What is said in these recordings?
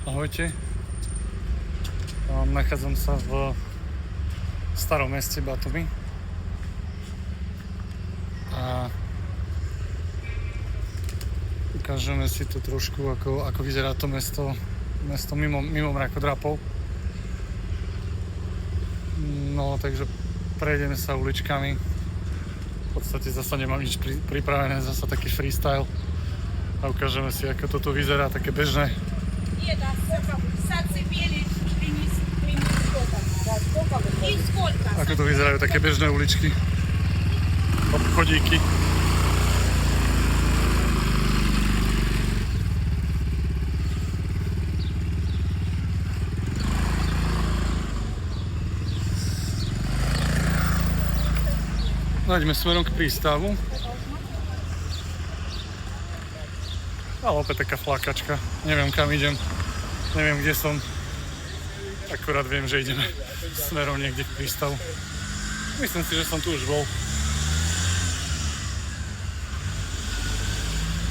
Ahojte. Nachádzam sa v starom meste Batumi. A ukážeme si tu trošku, ako vyzerá to mesto mimo mrakodrapov. No, takže prejdeme sa uličkami. V podstate zasa nemám nič pripravené, zasa taký freestyle. A ukážeme si, ako toto vyzerá, také bežné. Ako to vyzerajú také bežné uličky, obchodíky. Nájdeme smerom k prístavu. Ale opäť taká flákačka. Neviem, kam idem. Neviem, kde som. Akurát viem, že ideme smerom niekde k prístavu. Myslím si, že som tu už bol.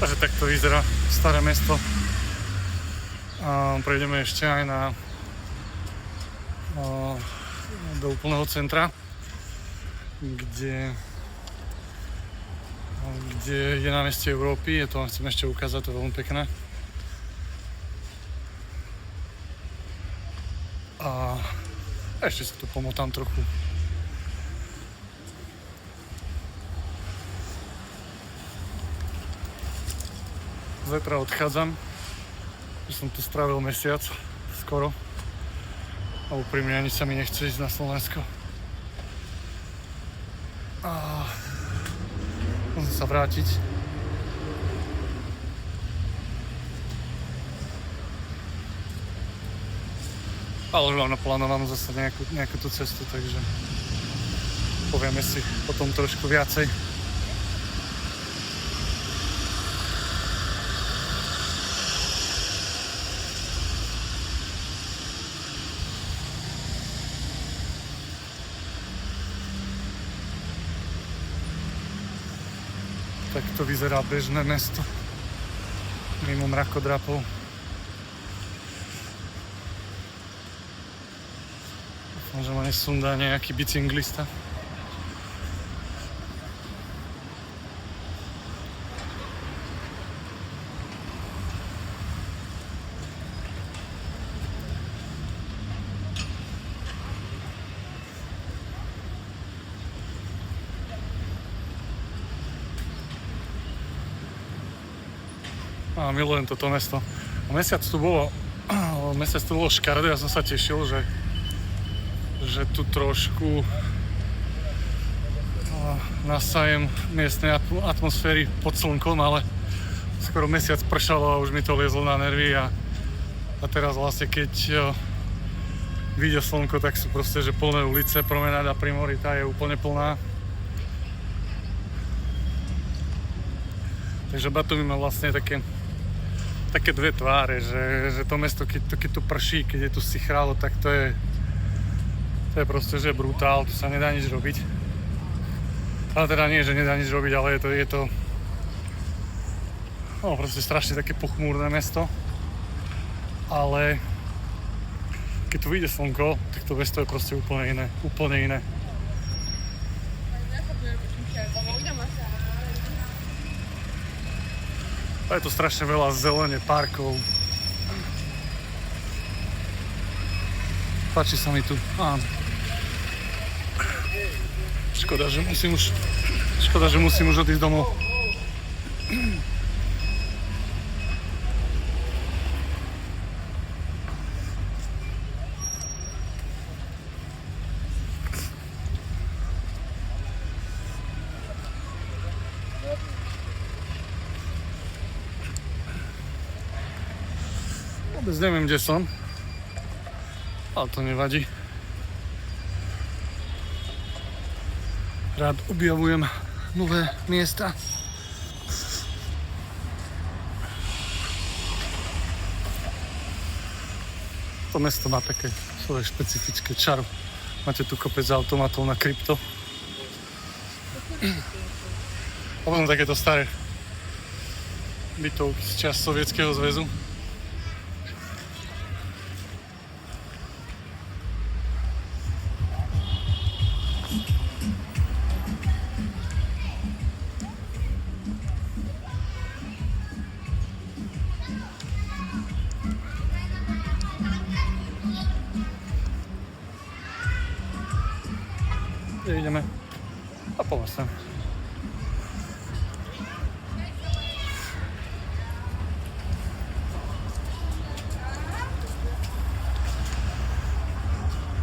Takže takto vyzerá staré mesto. A prejdeme ešte aj do úplného centra, kde je námestie Európy. To vám chcem ešte ukázať, to je veľmi pekné. A ešte sa tu pomotám trochu. Zajtra odchádzam, že som tu strávil mesiac skoro. A úprimne ani sa mi nechce ísť na Slovensko. A musím sa vrátiť. Ale už mám naplánovanú zase nejakú tú cestu, takže povieme si potom trošku viacej. Tak to vyzerá bežné mesto mimo mrakodrapov. Dúfam, že ma nesundá nejaký bicyklista. A milujem toto mesto. Mesiac tu bolo škaredé, ja som sa tešil, že tu trošku nasajem miestnej atmosféry pod slnkom, ale skoro mesiac pršalo a už mi to liezlo na nervy a teraz vlastne keď vyjde slnko, tak sú proste že plné ulice, promenáda pri mori, tá je úplne plná. Takže Batumi má vlastne také dve tváre, že to mesto, keď tu prší, keď je tu sichrálo, tak to je proste, že brutál, tu sa nedá nič robiť. Ale teda nie, že nedá nič robiť, ale je to proste strašne také pochmúrne mesto. Ale keď tu vyjde slnko, tak to mesto je proste úplne iné. A je to strašne veľa zelene, parkov. Páči sa mi tu. Škoda, že musím už odísť domov. Vôbec neviem, kde som, ale to nevadí. Rád objavujem nové miesta. To mesto má také svoje špecifické čaro. Máte tu kopec automatov na krypto. A potom takéto staré bytovky z čas Sovietskeho zväzu. Kde ideme? A poďme sem.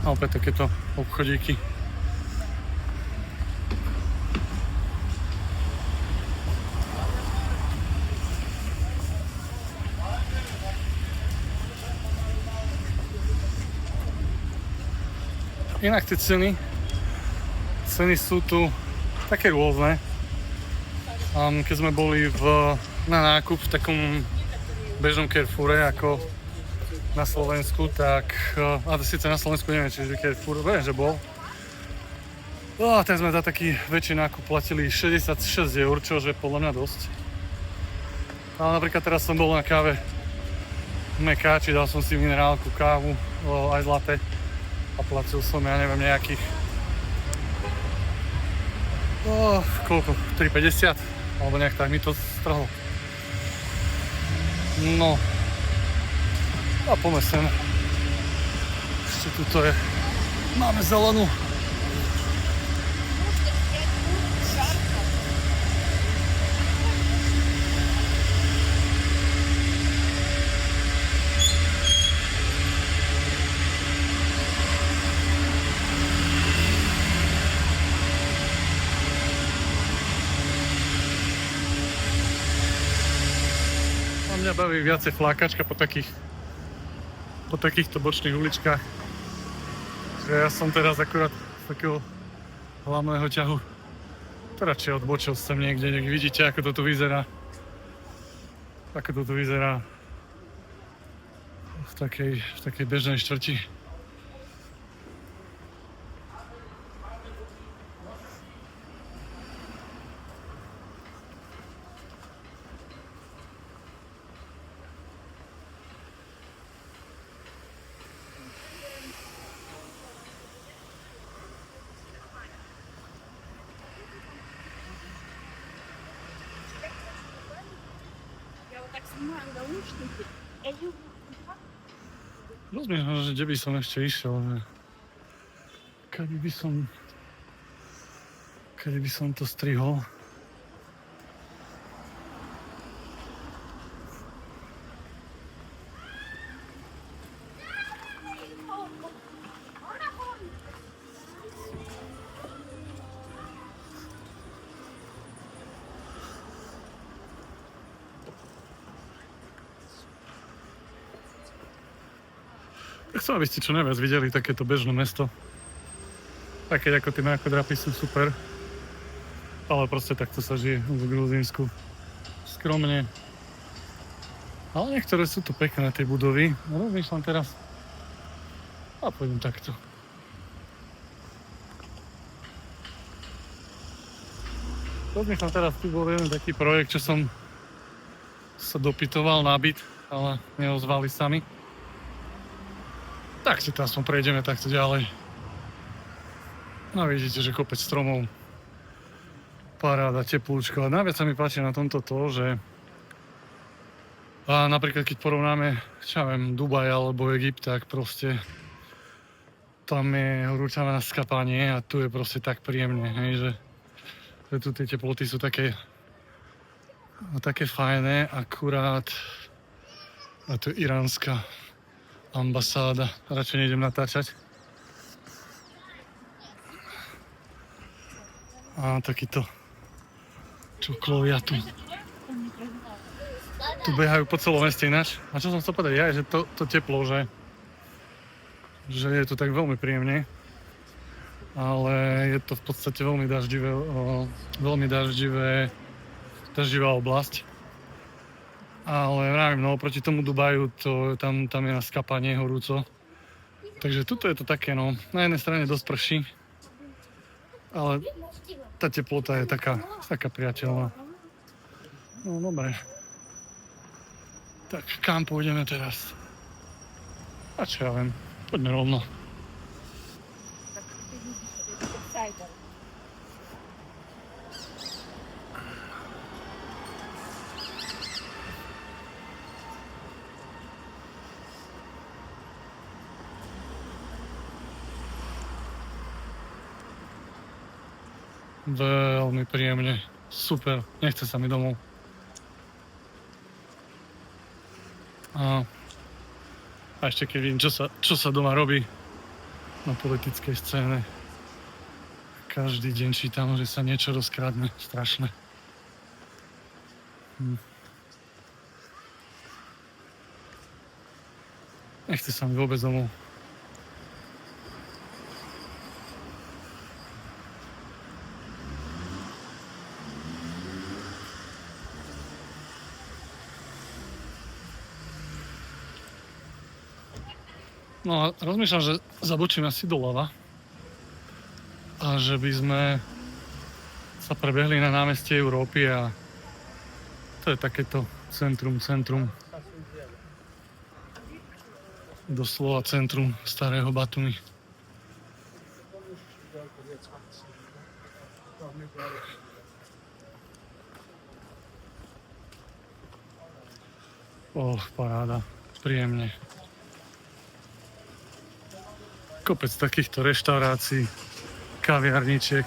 A opäť takéto obchodíky. Inak tie ceny sú tu také rôzne. Keď sme boli na nákup v takom bežnom Carrefoure ako na Slovensku, tak a síce na Slovensku neviem, či Carrefour, viem, že bol. Ten sme za taký väčší nákup platili 66 eur, čo je podľa mňa dosť. Ale napríklad teraz som bol na káve v Mekáči, dal som si minerálku, kávu, aj z latte a platil som, ja neviem, nejakých koľko? 3,50? Alebo nejak tak mi to strhlo. No. A poďme sem. Ešte tuto je. Máme zelenú. Mňa baví viacej flákačka po takýchto bočných uličkách. Ja som teraz akurát z takého hlavného ťahu to radšej odbočil sem niekde, nech vidíte, ako to tu vyzerá. Ako to tu vyzerá v takej bežnej štvrti. Rozmýšľam, že kde by som ešte išiel, že kade by som to strihol. Chcem, aby ste čo najviac videli takéto bežné mesto. Také ako tie mrakodrapy sú super. Ale proste takto sa žije v Gruzínsku. Skromne. Ale niektoré sú tu pekné, tie budovy. No rozmýšľam teraz. A pôjdem takto. Rozmýšľam teraz, tu bol jeden taký projekt, čo som sa dopytoval na byt, ale neozvali sa mi. Tak si to aspoň prejdeme takto ďalej. No vidíte, že kopec stromov. Paráda, teplúčko. A najviac sa mi páči na tomto to, že napríklad keď porovnáme, čo ja viem, Dubaj alebo Egypt, tak proste tam je horúčavé skapanie a tu je proste tak príjemne, hej, že tu tie teploty sú také fajné, akurát a tu je iránska ambasáda. Radšej nejdem natáčať. A takýto čuklovia tu behajú po celom meste ináč. A čo som chcel povedať ja, je, že to teplo, že je to tak veľmi príjemne. Ale je to v podstate veľmi daždivá oblasť. Ale vravím, no oproti tomu Dubaju, tam je na skapanie horúco. Takže tuto je to také, no, na jednej strane dosť prší, ale tá teplota je taká priateľná. No dobre. Tak kam pôjdeme teraz? A čo ja viem, poďme rovno. Veľmi príjemne. Super. Nechce sa mi domov. A ešte keď vidím, čo sa doma robí na politickej scéne. Každý deň čítam, že sa niečo rozkradne. Strašné. Nechce sa mi vôbec domov. No a rozmýšľam, že zabočím asi doľava a že by sme sa prebehli na námestie Európy a to je takéto centrum. Doslova centrum starého Batumi. Paráda. Príjemne. Kopec takýchto reštaurácií, kaviarničiek.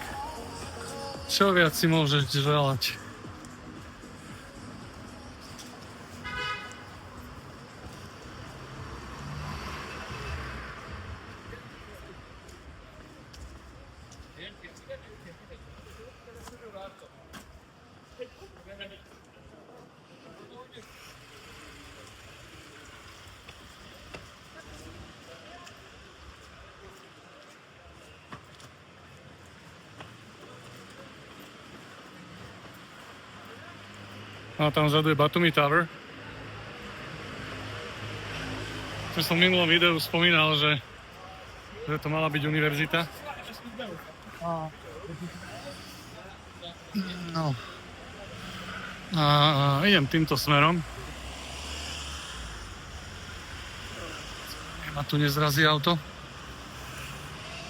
Čo viac si môžeš želať? No a tam vzadu je Batumi Tower. Čo som v minulom videu spomínal, že to mala byť univerzita. No. A idem týmto smerom. Ma tu nezrazí auto.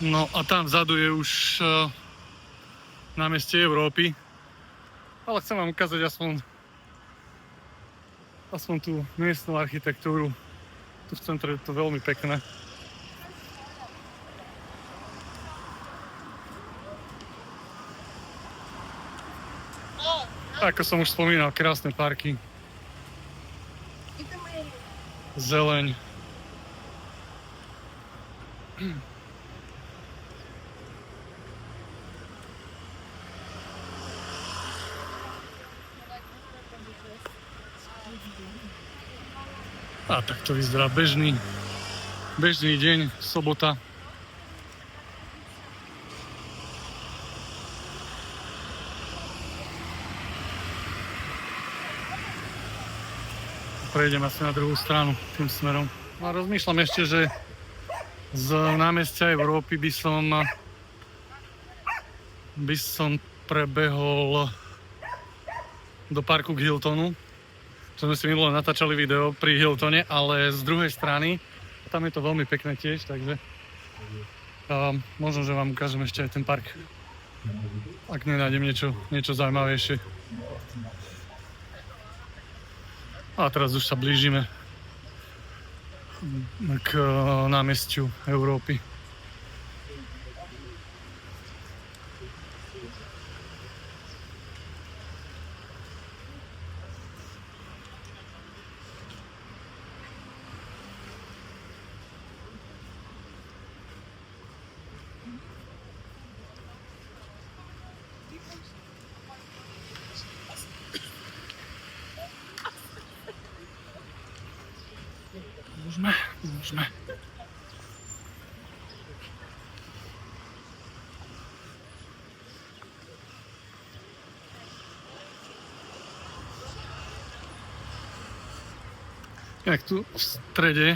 No a tam vzadu je už námestie Európy. Ale chcem vám ukázať aspoň tú miestnu architektúru. Tu v centre je to veľmi pekné. Ako som už spomínal, krásne parky. Zeleň. A tak to vyzerá bežný deň, sobota. Prejdem asi na druhú stranu tým smerom. No a rozmýšľam ešte, že z námestia Európy by som prebehol do parku k Hiltonu. Čo sme si minulé natáčali video pri Hiltone, ale z druhej strany, tam je to veľmi pekné tiež, takže možno, že vám ukážem ešte aj ten park, ak nenájdem niečo zaujímavejšie. A teraz už sa blížime k námestiu Európy. Môžeme. Jak tu v strede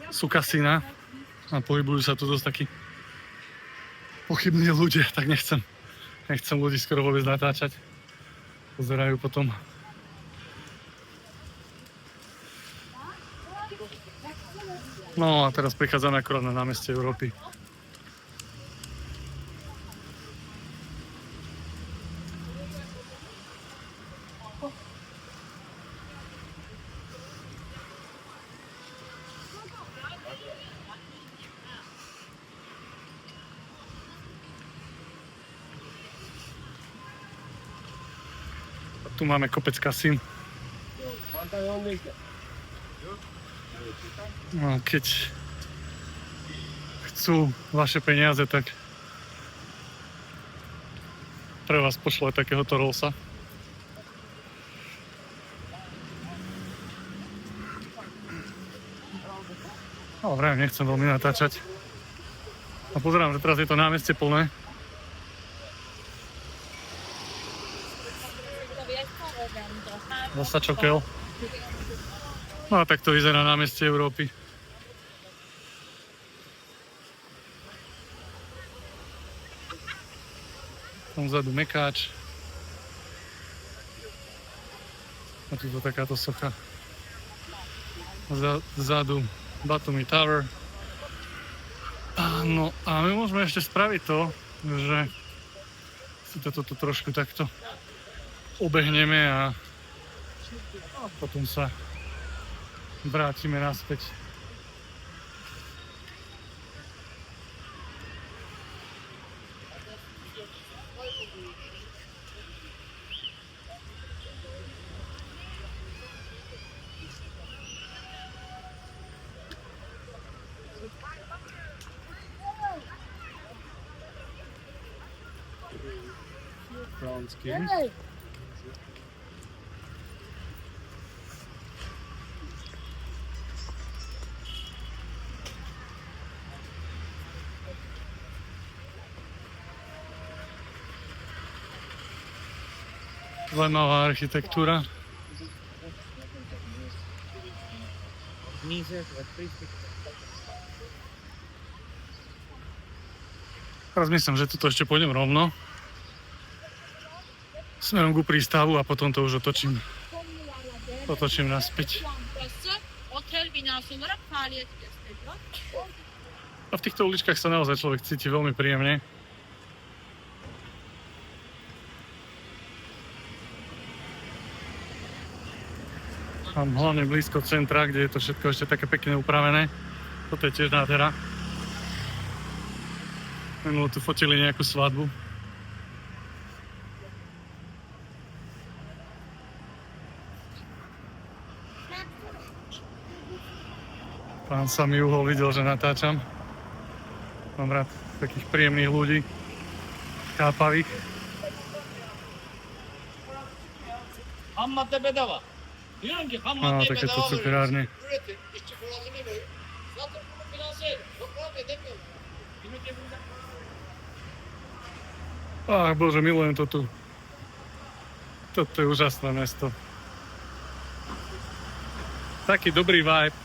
sú kasína a pohybujú sa tu dosť takí pochybní ľudia, tak nechcem ľudí skoro vôbec natáčať. Pozerajú potom. No a teraz prichádzame akorát na námestie Európy. Tu máme kopec kasín. No, keď chcú vaše peniaze, tak pre vás pošle takéhoto Rollsa. Ale vrajím, nechcem veľmi natáčať. A pozerám, že teraz je to námestie plné. Zasa čokel. No a tak to vyzerá námestie Európy. Tam vzadu Mekáč. A tu je takáto socha. Vzadu Batumi Tower. No a my môžeme ešte spraviť to, že si toto trošku takto obehneme a potom sa vrátime naspäť. Zaujímavá architektúra. Teraz myslím, že tuto ešte pôjdem rovno smerom ku prístavu a potom to už otočím naspäť. A v týchto uličkách sa naozaj človek cíti veľmi príjemne. Tam hlavne blízko centra, kde je to všetko ešte také pekne upravené. Toto je tiež nádhera. Minulo tu fotili nejakú svadbu. Pán Samý Uhol videl, že natáčam. Mám rád takých príjemných ľudí, chápavých. Áno, takéto cukrárne. Ach bože, milujem to tu. Toto je úžasné mesto. Taký dobrý vibe.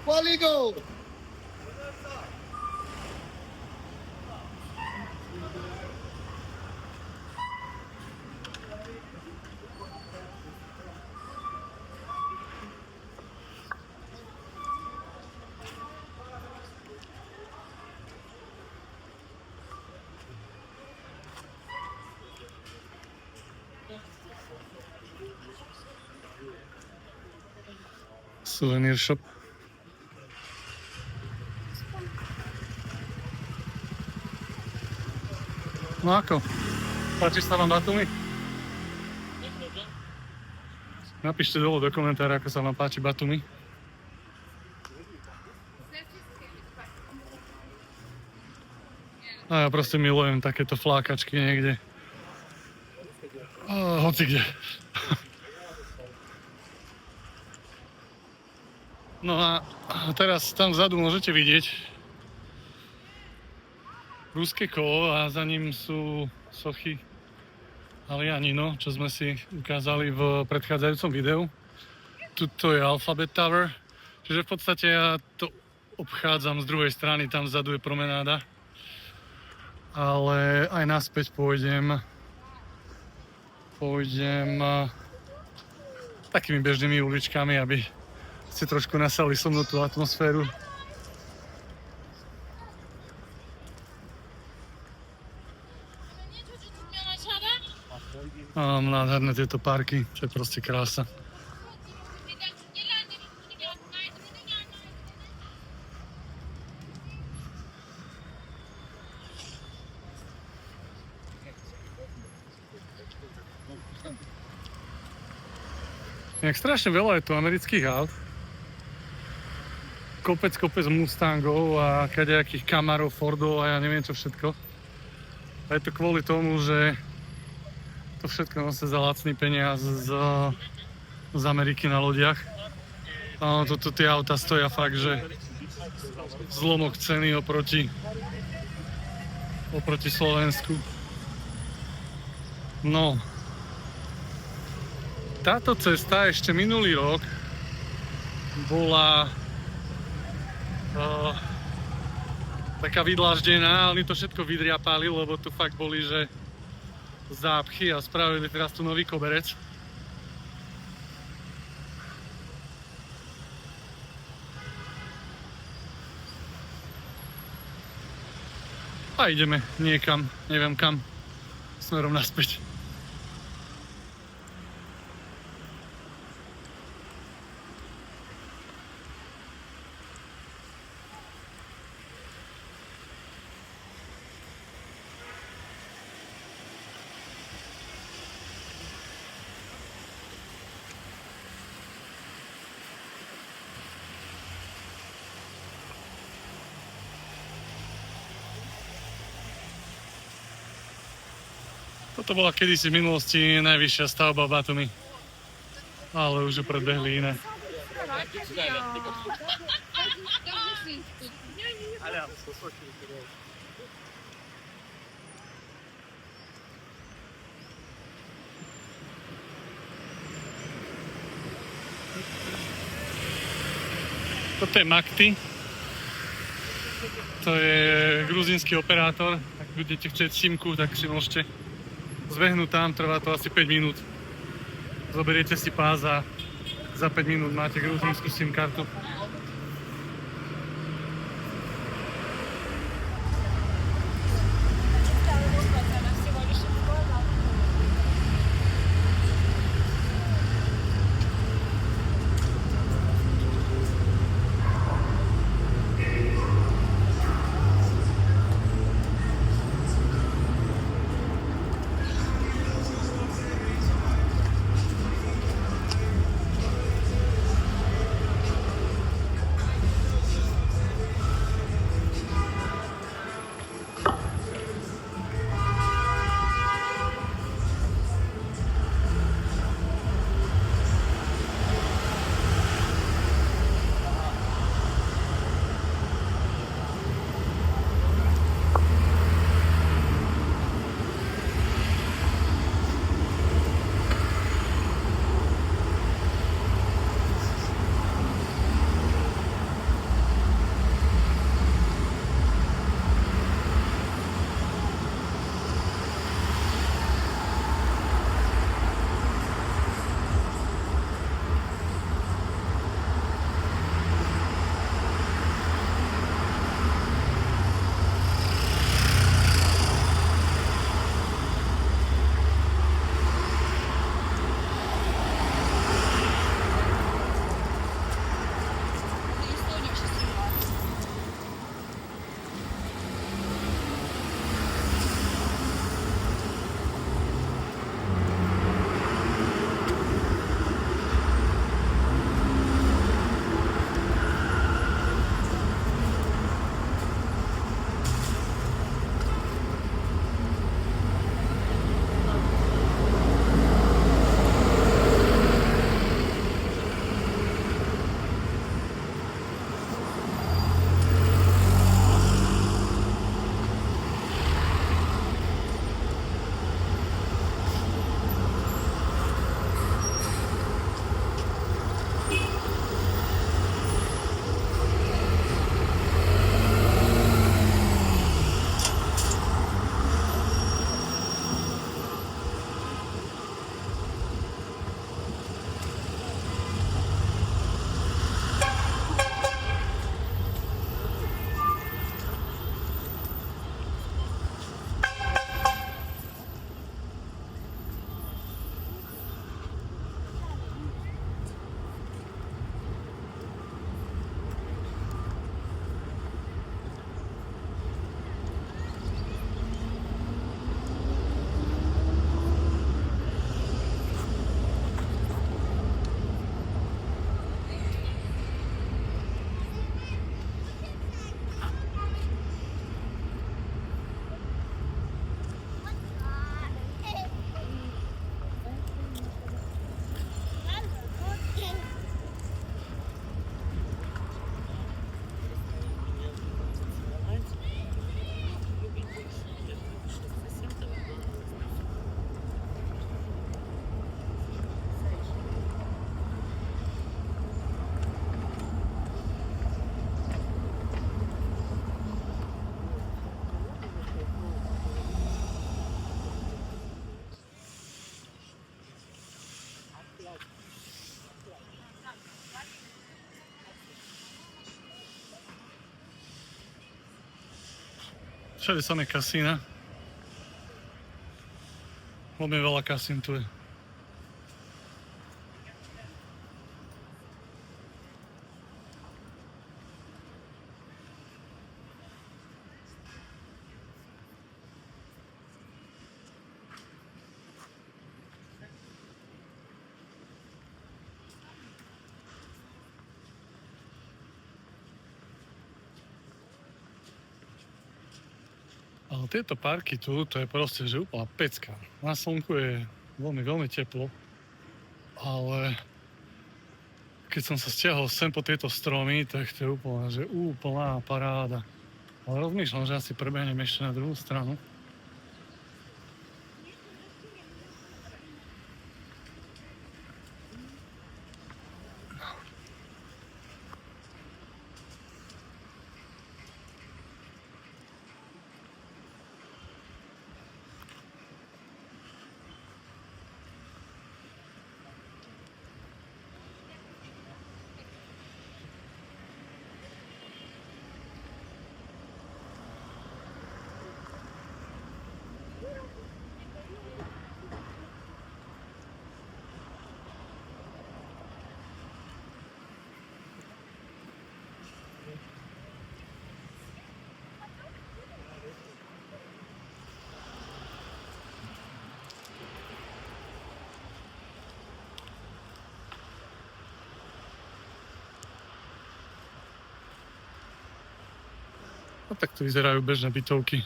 Poligo! Souvenir shop. No ako? Páči sa vám Batumi? Napíšte dole do komentára, ako sa vám páči Batumi. A ja proste milujem takéto flákačky niekde. Hoci kde. No a teraz tam vzadu môžete vidieť ruské kolo a za ním sú sochy Alianino, čo sme si ukázali v predchádzajúcom videu. Tuto je Alphabet Tower, čiže v podstate ja to obchádzam z druhej strany, tam vzadu je promenáda. Ale aj naspäť pôjdem takými bežnými uličkami, aby ste trošku nasali so mnou tú atmosféru. Nádherné tieto parky, to je proste krása. Nejak strašne veľa je tu amerických aut. Kopec Mustangov a kadejakých Camarov, Fordov a ja neviem čo všetko. A je to kvôli tomu, že to všetko nosia za lacný peniaz z Ameriky na lodiach. A tie auta stoja fakt, že zlomok ceny oproti Slovensku. No, táto cesta ešte minulý rok bola taká vydláždená, oni to všetko vydriapali, lebo tu fakt boli, že zápchy a spravili teraz tu nový koberec. A ideme niekam, neviem kam, smerom naspäť. Toto bola kedysi v minulosti najvyššia stavba v Batumi, ale už ju predbehli iné. Toto je Makti. To je gruzínsky operátor. Ak budete chcieť simku, tak si môžete zbehnúť tam, trvá to asi 5 minút. Zoberiete si pás a za 5 minút máte gruzínsku SIM kartu. Všade samé kasína. Veľmi veľa kasín tu je. Ale tieto parky tu, to je proste, že úplná pecka. Na slnku je veľmi, veľmi teplo, ale keď som sa stiahol sem po tieto stromy, tak to je úplná, že úplná paráda. Ale rozmýšľam, že asi prebehnem ešte na druhú stranu. A tak tu vyzerajú bežné bytovky.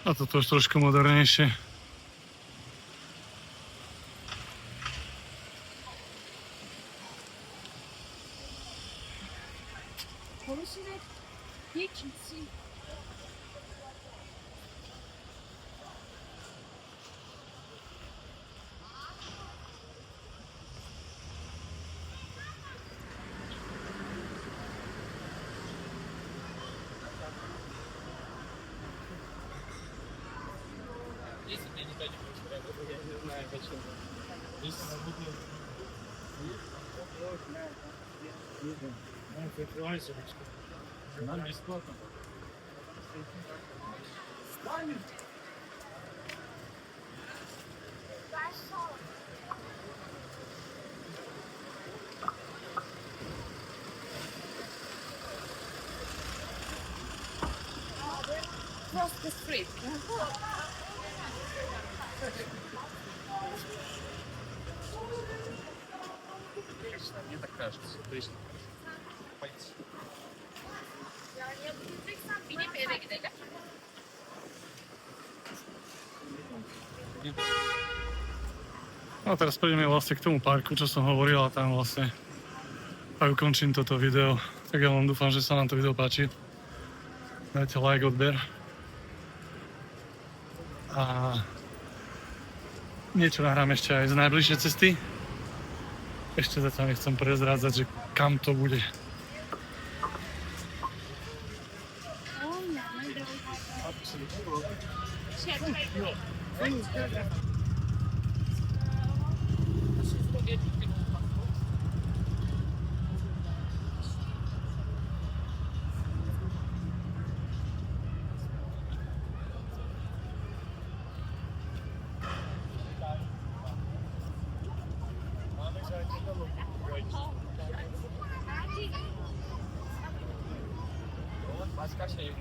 A toto už trošku modernejšie. Cross the street. Мне так кажется. То есть пойти. Binip eve gidelim. No a teraz prejdeme vlastne k tomu parku, čo som hovoril, a tam vlastne aj ukončím toto video. Tak ja vám dúfam, že sa nám to video páči. Dajte like, odber. A niečo nahrám ešte aj z najbližšej cesty. Ešte zatiaľ nechcem prezrádzať, že kam to bude. Başka şey yok.